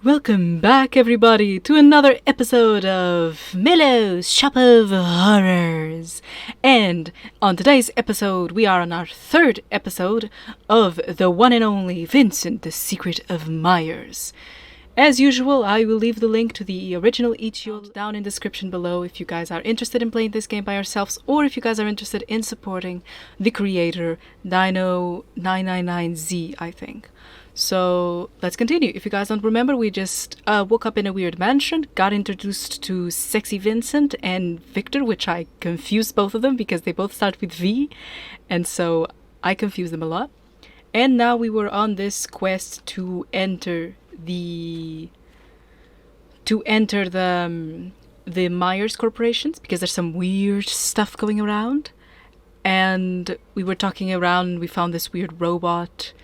Welcome back, everybody, to another episode of Milo's Shop of Horrors. And on today's episode, we are on our third episode of the one and only Vincent, the Secret of Myers. As usual, I will leave the link to the original Ichio down in the description below if you guys are interested in playing this game by yourselves, or if you guys are interested in supporting the creator, Dino999Z, I think. So let's continue. If you guys don't remember, we just woke up in a weird mansion, got introduced to sexy Vincent and Victor, which I confused both of them because they both start with V, and so I confused them a lot. And now we were on this quest to enter the Myers corporations because there's some weird stuff going around. And we were talking around and we found this weird robot.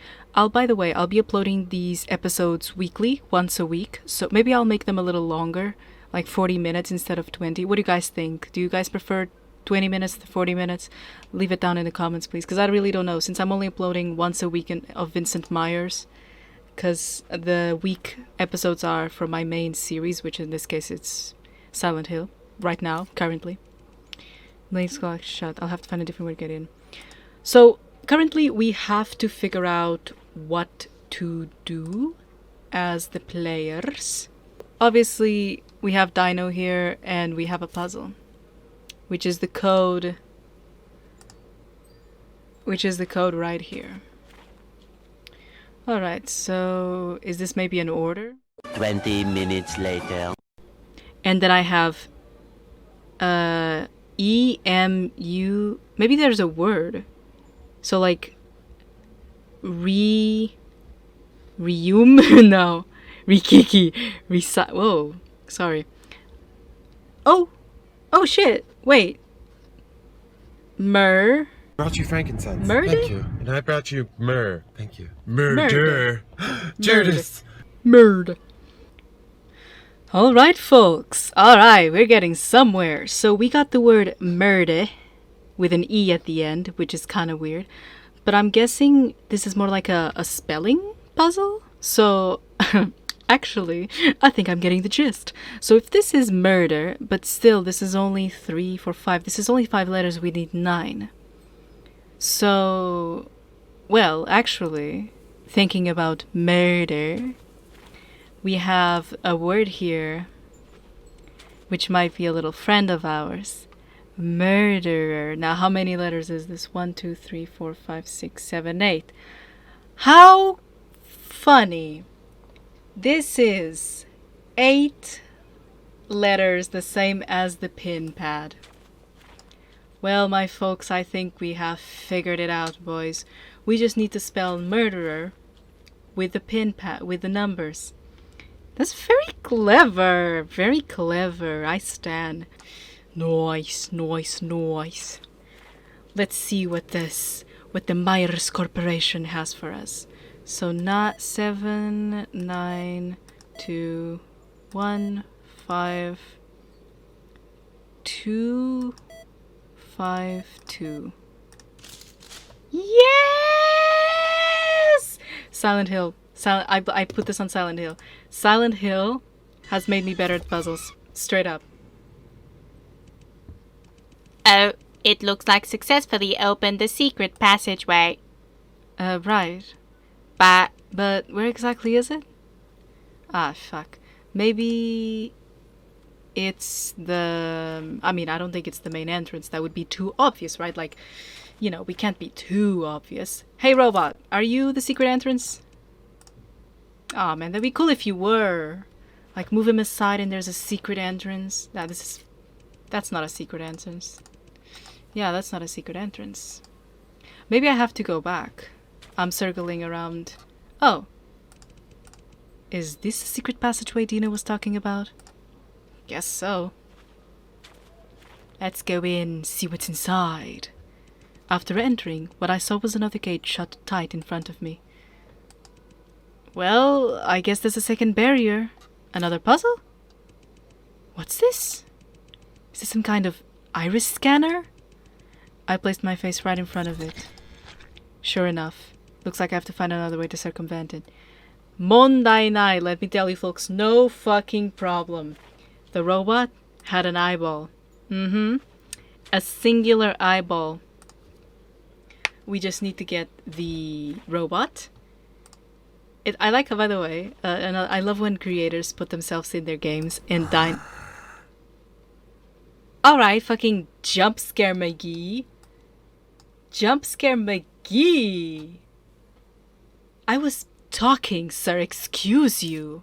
By the way, I'll be uploading these episodes weekly, once a week. So maybe I'll make them a little longer, like 40 minutes instead of 20. What do you guys think? Do you guys prefer 20 minutes to 40 minutes? Leave it down in the comments, please, because I really don't know, since I'm only uploading once a week of Vincent Myers, because the week episodes are for my main series, which in this case it's Silent Hill, right now, currently. Let's go shut. I'll have to find a different way to get in. So currently we have to figure out what to do as the players. Obviously we have Dino here and we have a puzzle, which is the code right here. Alright, so is this maybe an order? 20 minutes later. And then I have E-M-U, maybe there's a word. So like Reum? No. Rikiki. Whoa. Sorry. Oh shit. Wait. Brought you frankincense. Murder? Thank you. And I brought you myrrh. Thank you. Murder. Judas. Murder. Alright, folks. Alright, we're getting somewhere. So we got the word murder with an E at the end, which is kind of weird. But I'm guessing this is more like a spelling puzzle. So, actually, I think I'm getting the gist. So if this is murder, but still this is only 3, 4, 5. This is only 5 letters, we need 9. So, well, actually, thinking about murder, we have a word here which might be a little friend of ours. Murderer. Now, how many letters is this? 1, 2, 3, 4, 5, 6, 7, 8. How funny. This is 8 letters, the same as the pin pad. Well, my folks, I think we have figured it out, boys. We just need to spell murderer with the pin pad, with the numbers. That's very clever. Very clever. I stand. Nice. Let's see what the Myers Corporation has for us. So not 7, 9, 2, 1, 5, 2, 5, 2. Yes! Silent Hill. I put this on Silent Hill. Silent Hill has made me better at puzzles. Straight up. Oh, it looks like successfully opened the secret passageway. Right. But where exactly is it? Ah, fuck. Maybe it's the... I mean, I don't think it's the main entrance. That would be too obvious, right? Like, you know, we can't be too obvious. Hey, robot, are you the secret entrance? Aw, man, that'd be cool if you were. Like, move him aside and there's a secret entrance. Nah, that's not a secret entrance. Yeah, that's not a secret entrance. Maybe I have to go back. I'm circling around. Oh. Is this the secret passageway Dina was talking about? Guess so. Let's go in, see what's inside. After entering, what I saw was another gate shut tight in front of me. Well, I guess there's a second barrier. Another puzzle? What's this? Is this some kind of iris scanner? I placed my face right in front of it. Sure enough, looks like I have to find another way to circumvent it. Mondai nai, let me tell you folks, no fucking problem. The robot had an eyeball. A singular eyeball. We just need to get the robot. I like, by the way, and I love when creators put themselves in their games and dine. Alright, fucking jump scare McGee. Jump scare McGee. I was talking, sir, excuse you.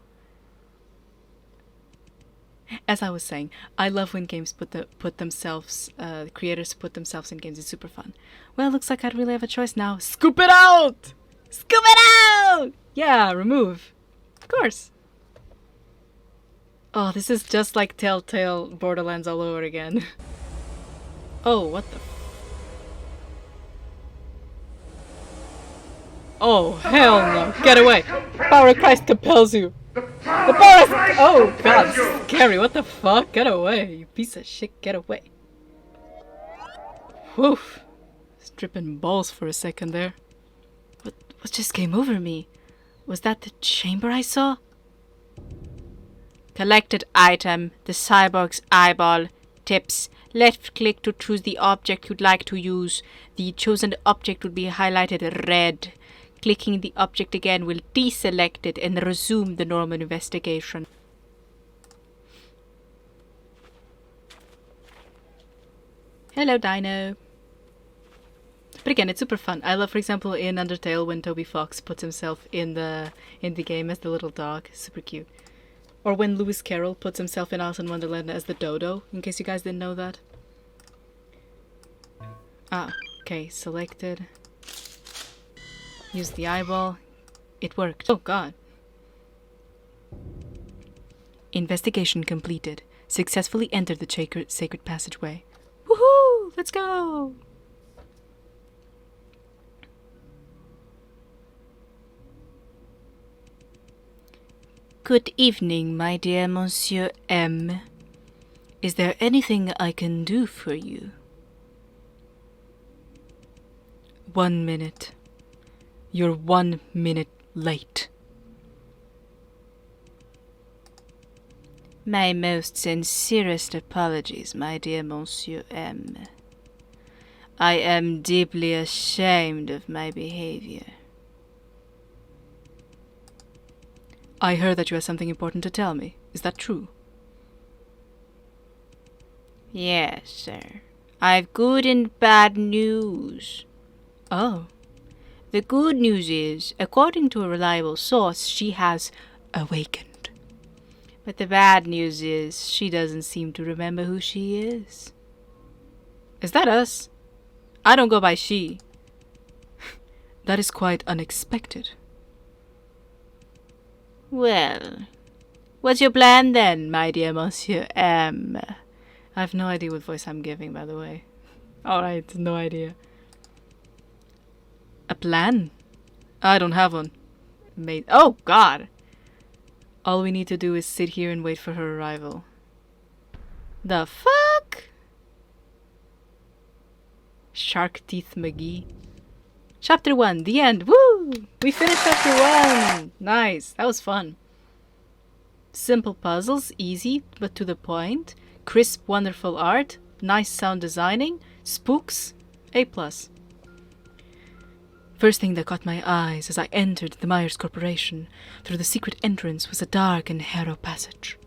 As I was saying, I love when games put themselves, creators put themselves in games. It's super fun. Well, looks like I don't really have a choice now. Scoop it out! Scoop it out! Yeah, remove. Of course. Oh, this is just like Telltale Borderlands all over again. Oh, what the... Oh, hell no. Get away. The power of Christ compels you. The power of... Oh, God, scary. What the fuck? Get away, you piece of shit. Get away. Whew. Stripping balls for a second there. What just came over me? Was that the chamber I saw? Collected item, the cyborg's eyeball. Tips. Left click to choose the object you'd like to use. The chosen object would be highlighted red. Clicking the object again will deselect it and resume the normal investigation. Hello, Dino. But again, it's super fun. I love, for example, in Undertale when Toby Fox puts himself in the game as the little dog. Super cute. Or when Lewis Carroll puts himself in Alice in Wonderland as the dodo, in case you guys didn't know that. Ah, okay, selected. Use the eyeball. It worked. Oh god. Investigation completed. Successfully entered the sacred passageway. Woohoo! Let's go! Good evening, my dear Monsieur M. Is there anything I can do for you? 1 minute. You're 1 minute late. My most sincerest apologies, my dear Monsieur M. I am deeply ashamed of my behavior. I heard that you have something important to tell me. Is that true? Yes, sir. I've good and bad news. Oh. The good news is, according to a reliable source, she has awakened. But the bad news is, she doesn't seem to remember who she is. Is that us? I don't go by she. That is quite unexpected. Well, what's your plan then, my dear Monsieur M? I have no idea what voice I'm giving, by the way. Alright, no idea. A plan? I don't have one. Oh, God! All we need to do is sit here and wait for her arrival. The fuck? Shark Teeth McGee. Chapter 1, the end. Woo! We finished chapter 1! Nice, that was fun. Simple puzzles, easy, but to the point. Crisp, wonderful art. Nice sound designing. Spooks, A+. First thing that caught my eyes as I entered the Myers Corporation through the secret entrance was a dark and narrow passage.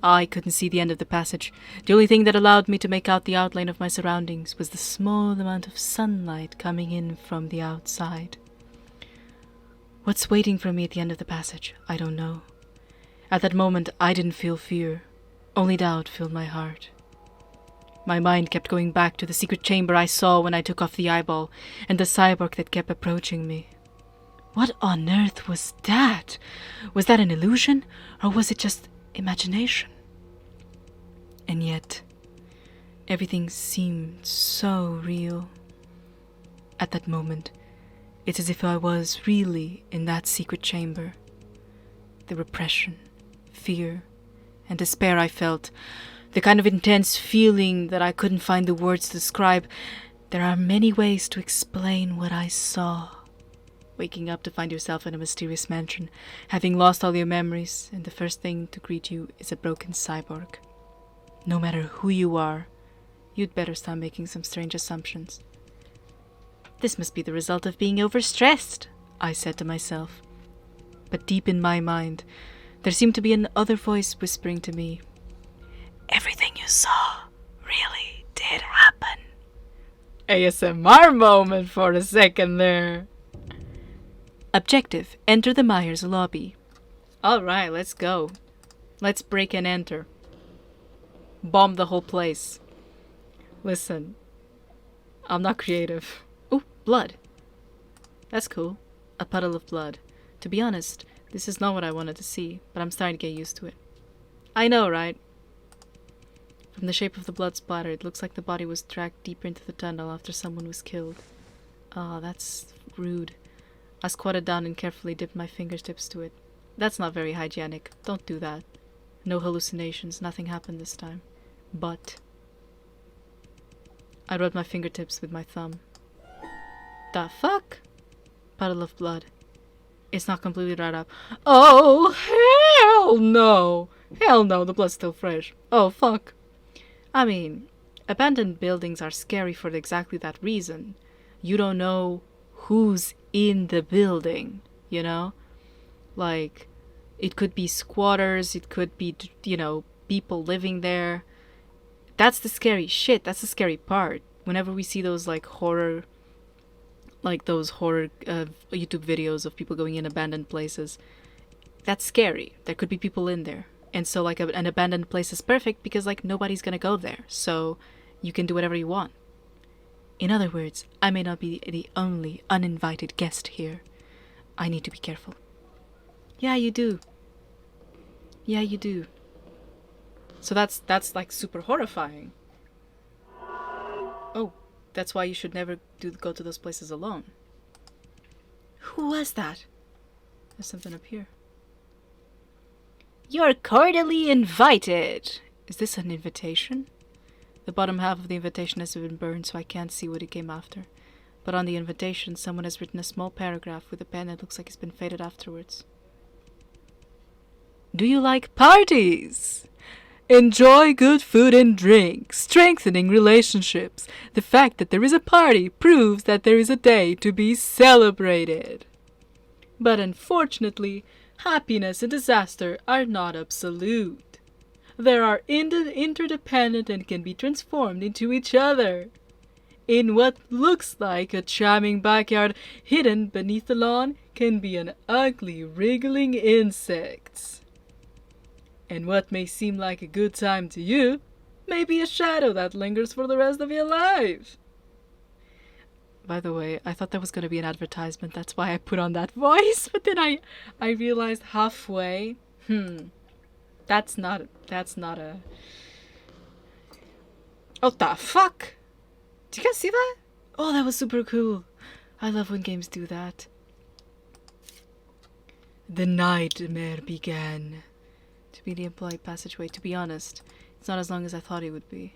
I couldn't see the end of the passage. The only thing that allowed me to make out the outline of my surroundings was the small amount of sunlight coming in from the outside. What's waiting for me at the end of the passage, I don't know. At that moment, I didn't feel fear. Only doubt filled my heart. My mind kept going back to the secret chamber I saw when I took off the eyeball, and the cyborg that kept approaching me. What on earth was that? Was that an illusion, or was it just imagination? And yet, everything seemed so real. At that moment, it's as if I was really in that secret chamber. The repression, fear, and despair I felt, the kind of intense feeling that I couldn't find the words to describe. There are many ways to explain what I saw. waking up to find yourself in a mysterious mansion, having lost all your memories, and the first thing to greet you is a broken cyborg. No matter who you are, you'd better stop making some strange assumptions. This must be the result of being overstressed, I said to myself. But deep in my mind, there seemed to be another voice whispering to me, everything you saw really did happen. ASMR moment for a second there. Objective, enter the Myers lobby. Alright, let's go. Let's break and enter. Bomb the whole place. Listen, I'm not creative. Ooh, blood. That's cool. A puddle of blood. To be honest, this is not what I wanted to see, but I'm starting to get used to it. I know, right? From the shape of the blood splatter, it looks like the body was dragged deeper into the tunnel after someone was killed. Oh, that's rude. I squatted down and carefully dipped my fingertips to it. That's not very hygienic. Don't do that. No hallucinations, nothing happened this time. But I rubbed my fingertips with my thumb. The fuck? Puddle of blood. It's not completely dried up. Oh, hell no! Hell no, the blood's still fresh. Oh, fuck. I mean, abandoned buildings are scary for exactly that reason. You don't know who's in the building, you know? Like, it could be squatters, it could be, you know, people living there. That's the scary shit, that's the scary part. Whenever we see those, like, horror YouTube videos of people going in abandoned places, that's scary. There could be people in there. And so, like, an abandoned place is perfect because, like, nobody's gonna go there. So, you can do whatever you want. In other words, I may not be the only uninvited guest here. I need to be careful. Yeah, you do. Yeah, you do. So that's like, super horrifying. Oh, that's why you should never go to those places alone. Who was that? There's something up here. You're cordially invited. Is this an invitation? The bottom half of the invitation has been burned, so I can't see what it came after. But on the invitation, someone has written a small paragraph with a pen that looks like it's been faded afterwards. Do you like parties? Enjoy good food and drink, strengthening relationships. The fact that there is a party proves that there is a day to be celebrated. But unfortunately, happiness and disaster are not absolute. They are interdependent and can be transformed into each other. In what looks like a charming backyard hidden beneath the lawn can be an ugly, wriggling insect. And what may seem like a good time to you may be a shadow that lingers for the rest of your life. By the way, I thought that was going to be an advertisement. That's why I put on that voice. But then I realized halfway, that's not a... Oh, the fuck? Did you guys see that? Oh, that was super cool. I love when games do that. The nightmare began. To be the impolite passageway. To be honest, it's not as long as I thought it would be.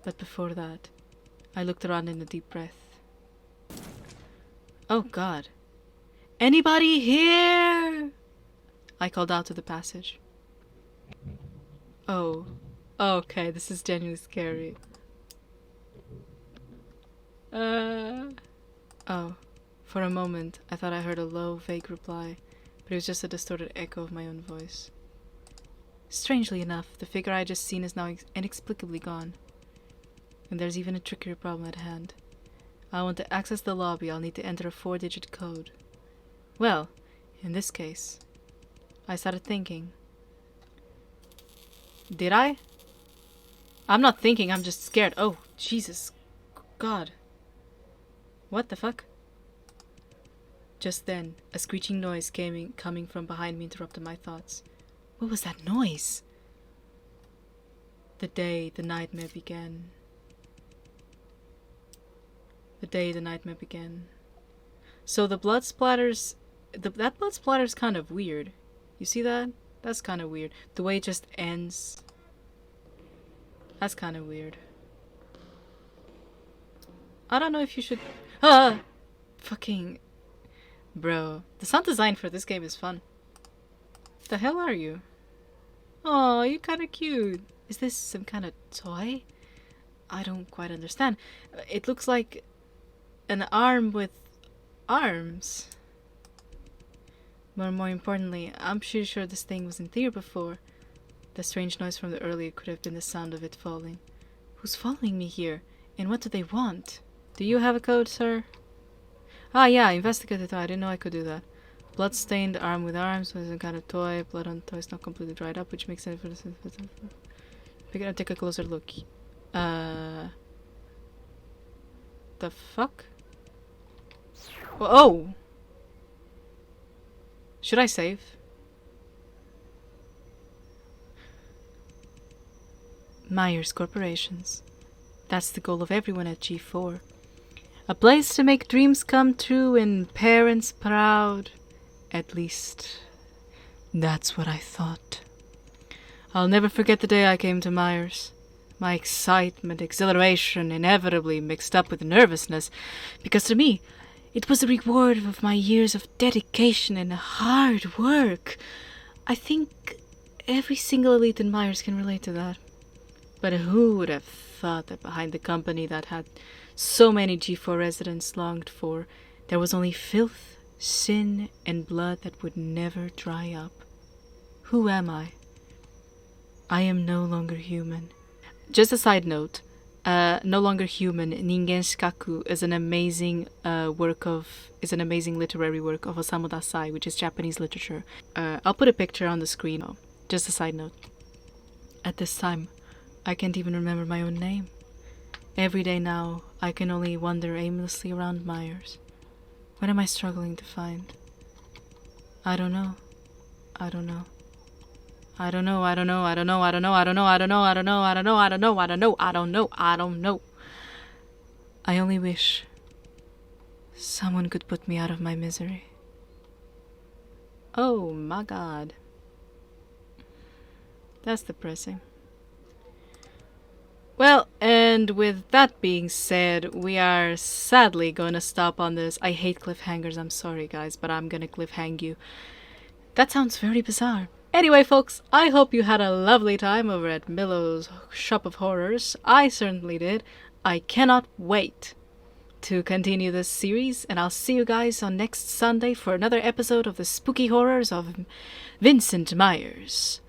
But before that, I looked around in a deep breath. Oh God. Anybody here? I called out to the passage. Oh. Okay, this is genuinely scary. Oh. For a moment, I thought I heard a low, vague reply, but it was just a distorted echo of my own voice. Strangely enough, the figure I had just seen is now inexplicably gone. And there's even a trickier problem at hand. I want to access the lobby, I'll need to enter a 4-digit code. Well, in this case, I started thinking. Did I? I'm not thinking, I'm just scared. Oh, Jesus. God. What the fuck? Just then, a screeching noise coming from behind me interrupted my thoughts. What was that noise? The day the nightmare began. The day the nightmare began. So the blood splatters... that blood splatter's kind of weird. You see that? That's kind of weird. The way it just ends. That's kind of weird. I don't know if you should... Ah! Fucking... Bro, the sound design for this game is fun. The hell are you? Oh, you're kind of cute. Is this some kind of toy? I don't quite understand. It looks like an arm with arms. But more importantly, I'm pretty sure this thing wasn't here before. The strange noise from the earlier could have been the sound of it falling. Who's following me here? And what do they want? Do you have a code, sir? Ah, yeah, investigate the toy. I didn't know I could do that. Blood-stained arm with arms was some kind of toy. Blood on the toy is not completely dried up, which makes sense for this. We're gonna take a closer look. The fuck? Oh! Should I save? Myers Corporations. That's the goal of everyone at G4. A place to make dreams come true and parents proud. At least, that's what I thought. I'll never forget the day I came to Myers. My excitement, exhilaration, inevitably mixed up with nervousness, because to me, it was the reward of my years of dedication and hard work. I think every single elite in Myers can relate to that. But who would have thought that behind the company that had so many G4 residents longed for, there was only filth, sin, and blood that would never dry up? Who am I? I am no longer human. Just a side note, No Longer Human, Ningen Shikaku is an amazing literary work of Osamu Dazai, which is Japanese literature. I'll put a picture on the screen. Just a side note. At this time, I can't even remember my own name. Every day now, I can only wander aimlessly around Myers. What am I struggling to find? I don't know. I don't know. I don't know, I don't know, I don't know, I don't know, I don't know, I don't know, I don't know, I don't know, I don't know, I don't know, I don't know, I don't know. I only wish someone could put me out of my misery. Oh my god. That's depressing. Well, and with that being said, we are sadly going to stop on this. I hate cliffhangers, I'm sorry guys, but I'm gonna cliffhang you. That sounds very bizarre. Anyway, folks, I hope you had a lovely time over at Millow's Shop of Horrors. I certainly did. I cannot wait to continue this series, and I'll see you guys on next Sunday for another episode of the spooky horrors of Vincent Myers.